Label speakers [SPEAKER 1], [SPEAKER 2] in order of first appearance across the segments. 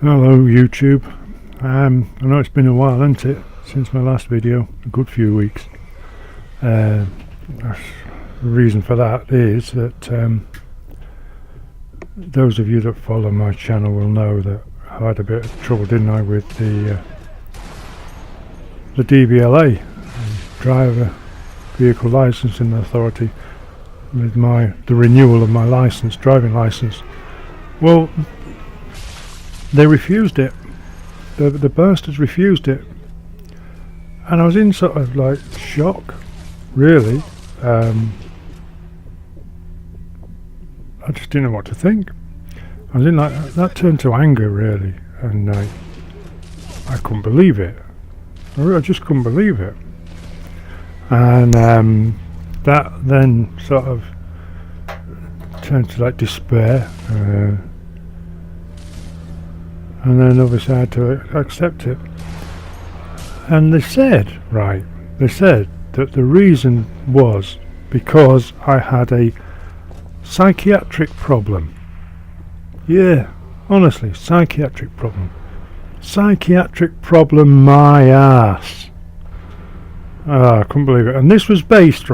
[SPEAKER 1] Hello YouTube. I know it's been a while, hasn't it, since my last video, a good few weeks. The reason for that is that those of you that follow my channel will know that I had a bit of trouble, didn't I, with the DVLA, Driver Vehicle Licensing Authority, with the renewal of my license, driving license. Well, they refused it. The bastards refused it, and I was in sort of like shock, really. I just didn't know what to think. I was in like that turned to anger, really, and I couldn't believe it. I just couldn't believe it, and that then sort of turned to like despair. And then obviously I had to accept it. And they said that the reason was because I had a psychiatric problem. Yeah, honestly, psychiatric problem. Psychiatric problem, my ass. I couldn't believe it. And this was based,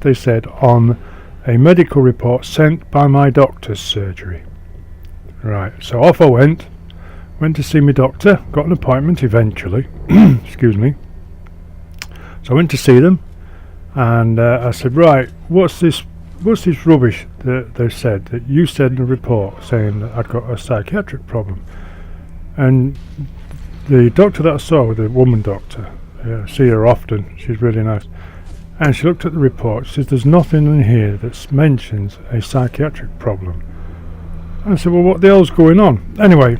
[SPEAKER 1] they said, on a medical report sent by my doctor's surgery. Right, so off I went to see my doctor, got an appointment eventually, excuse me. So I went to see them, and I said, right, what's this rubbish that they said, that you said in the report, saying that I'd got a psychiatric problem? And the doctor that I saw, the woman doctor, I see her often, she's really nice, and she looked at the report, she says, there's nothing in here that mentions a psychiatric problem. I said, well, what the hell's going on? Anyway,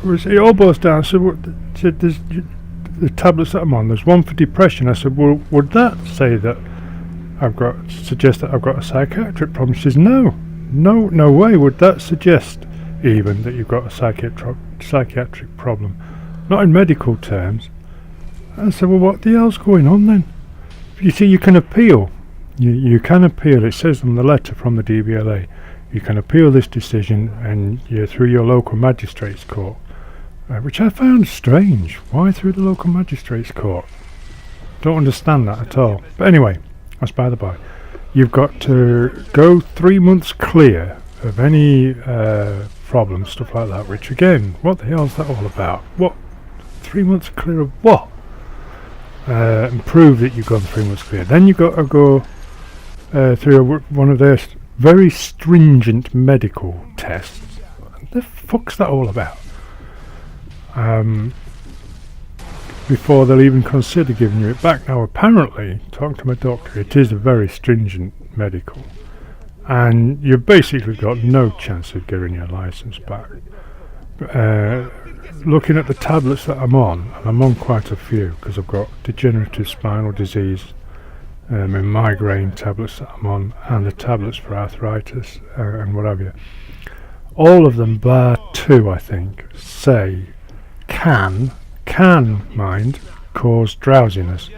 [SPEAKER 1] it all boils down. I said, there's the tablets that I'm on, there's one for depression. I said, well, would that say that suggest that I've got a psychiatric problem? She says, no way would that suggest even that you've got a psychiatric problem. Not in medical terms. I said, well, what the hell's going on then? You see, you can appeal. You can appeal. It says on the letter from the DVLA. You can appeal this decision, and you're through your local magistrates court, which I found strange. Why through the local magistrates court? Don't understand that at all. But anyway, that's by the by. You've got to go 3 months clear of any problems, stuff like that. Which again, what the hell's that all about? What? 3 months clear of what? And prove that you've gone 3 months clear. Then you've got to go through one of their very stringent medical tests. What the fuck's that all about? Before they'll even consider giving you it back. Now apparently, talking to my doctor, it is a very stringent medical, and you've basically got no chance of getting your license back. Looking at the tablets that I'm on, and I'm on quite a few because I've got degenerative spinal disease, and migraine tablets that I'm on, and the tablets for arthritis and what have you. All of them, bar two, I think, say can mind, cause drowsiness.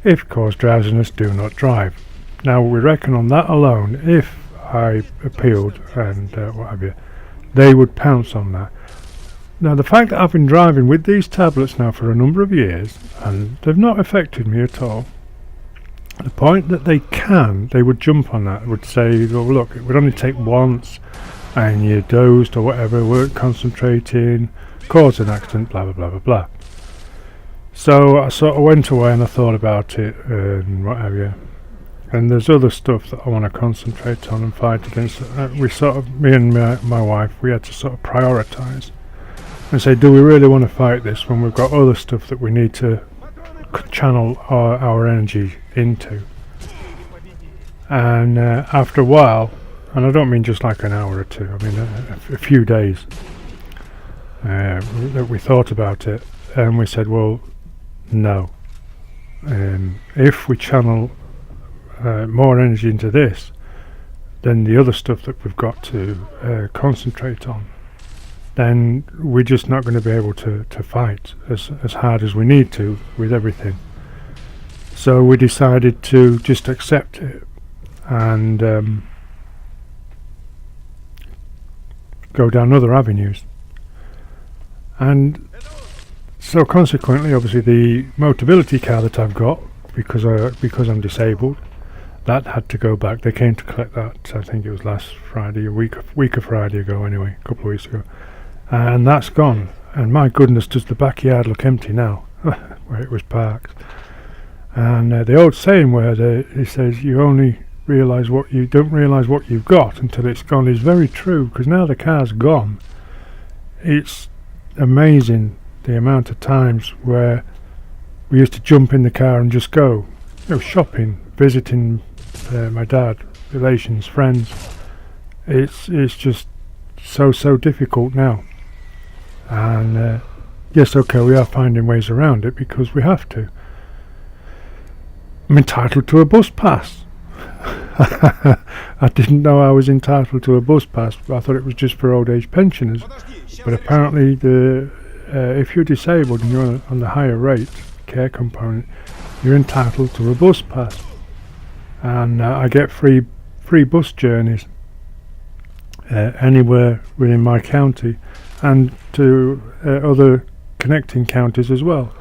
[SPEAKER 1] If cause drowsiness, do not drive. Now we reckon on that alone, if I appealed and what have you, they would pounce on that. Now the fact that I've been driving with these tablets now for a number of years, and they've not affected me at all. The point that they would jump on that, would say, well, look, it would only take once, and you dozed or whatever, weren't concentrating, caused an accident, blah, blah, blah, blah, blah. So I sort of went away and I thought about it, and what have you. And there's other stuff that I want to concentrate on and fight against. Me and my wife, we had to sort of prioritise and say, do we really want to fight this when we've got other stuff that we need to channel our energy into? And after a while, and I don't mean just like an hour or two, I mean a few days, that we thought about it, and we said, well, no, if we channel more energy into this, then the other stuff that we've got to concentrate on, then we're just not going to be able to fight as hard as we need to with everything. So we decided to just accept it and go down other avenues. And so consequently, obviously, the Motability car that I've got, because I'm disabled, that had to go back. They came to collect that, I think it was last Friday, a week of Friday ago anyway, a couple of weeks ago. And that's gone. And my goodness, does the backyard look empty now, where it was parked. And the old saying where it says you only don't realise what you've got until it's gone is very true, because now the car's gone. It's amazing the amount of times where we used to jump in the car and just go, shopping, visiting my dad, relations, friends. It's just so difficult now. And yes, okay, we are finding ways around it because we have to. I'm entitled to a bus pass. I didn't know I was entitled to a bus pass. I thought it was just for old age pensioners. But apparently, if you're disabled and you're on the higher rate care component, you're entitled to a bus pass. And I get free bus journeys anywhere within my county, and to other connecting counties as well,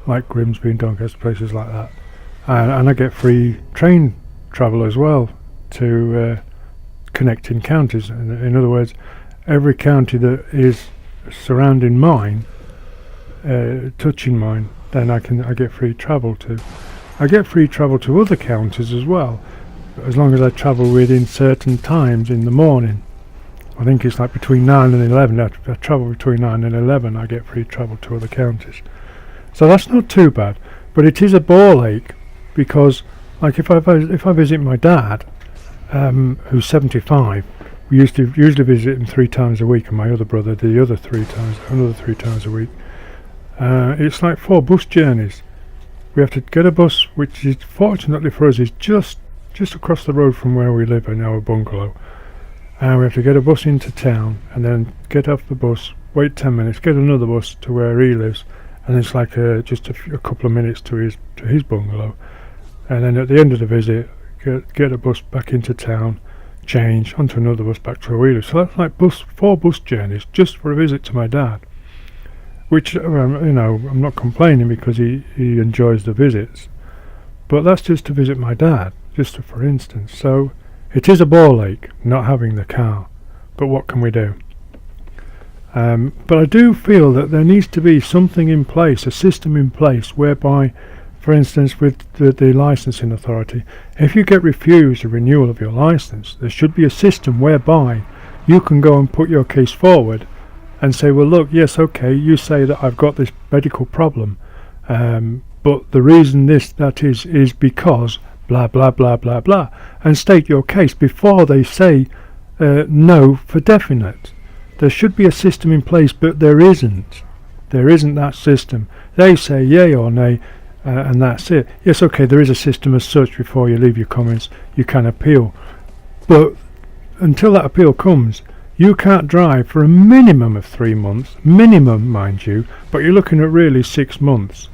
[SPEAKER 1] like Grimsby and Doncaster, places like that. And I get free train travel as well to connecting counties. In other words, every county that is surrounding mine, touching mine, then I get free travel to. I get free travel to other counties as well, as long as I travel within certain times in the morning. I think it's like between 9 and 11. I travel between 9 and 11. I get free travel to other counties. So that's not too bad, but it is a ball ache, because like if I visit my dad, who's 75, we used to usually visit him 3 times a week, and my other brother another 3 times a week. It's like 4 bus journeys. We have to get a bus, which is fortunately for us is just across the road from where we live in our bungalow. And we have to get a bus into town, and then get off the bus, wait 10 minutes, get another bus to where he lives, and it's like just a couple of minutes to his bungalow. And then at the end of the visit, get a bus back into town, change onto another bus back to where we live. So that's like 4 bus journeys just for a visit to my dad. Which I'm not complaining, because he enjoys the visits, but that's just to visit my dad, just for instance. So it is a ball ache not having the car, but what can we do? But I do feel that there needs to be something in place, a system in place, whereby, for instance, with the licensing authority, if you get refused a renewal of your license, there should be a system whereby you can go and put your case forward and say, well, look, yes, okay, you say that I've got this medical problem, but the reason that is because blah blah blah blah blah, and state your case before they say no for definite. There should be a system in place, but there isn't that system. They say yay or nay, and that's it. Yes, okay, there is a system as such. Before you leave your comments, you can appeal, but until that appeal comes, you can't drive for a minimum of 3 months, minimum, mind you, but you're looking at really 6 months.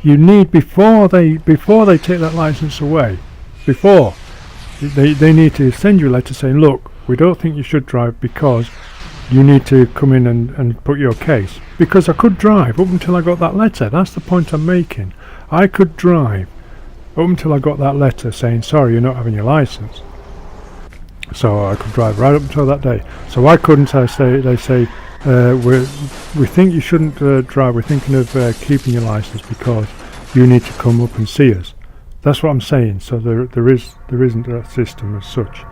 [SPEAKER 1] You need, before they take that license away, before they need to send you a letter saying, look, we don't think you should drive because you need to come in and put your case. Because I could drive up until I got that letter. That's the point I'm making. I could drive up until I got that letter saying, sorry, you're not having your license. So I could drive right up until that day. So why couldn't they say, we think you shouldn't drive, we're thinking of keeping your license because you need to come up and see us. That's what I'm saying. So there isn't a system as such.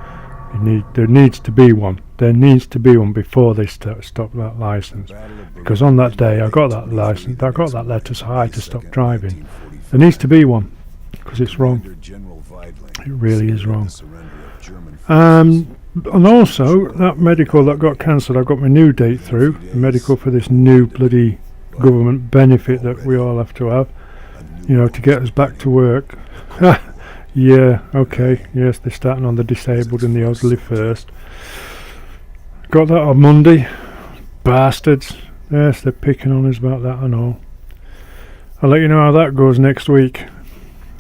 [SPEAKER 1] There needs to be one. There needs to be one before they stop that license. Because on that day I got that license, I got that letter, so I had to stop driving. There needs to be one, because it's wrong. It really is wrong. And also, that medical that got cancelled, I've got my new date through, the medical for this new bloody government benefit that we all have to have, to get us back to work. Yeah, okay, yes, they're starting on the disabled and the elderly first. Got that on Monday. Bastards. Yes, they're picking on us about that and all. I'll let you know how that goes next week.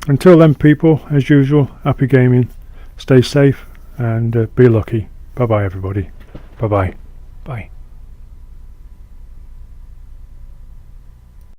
[SPEAKER 1] Until then, people, as usual, happy gaming. Stay safe and be lucky. Bye-bye, everybody. Bye-bye. Bye.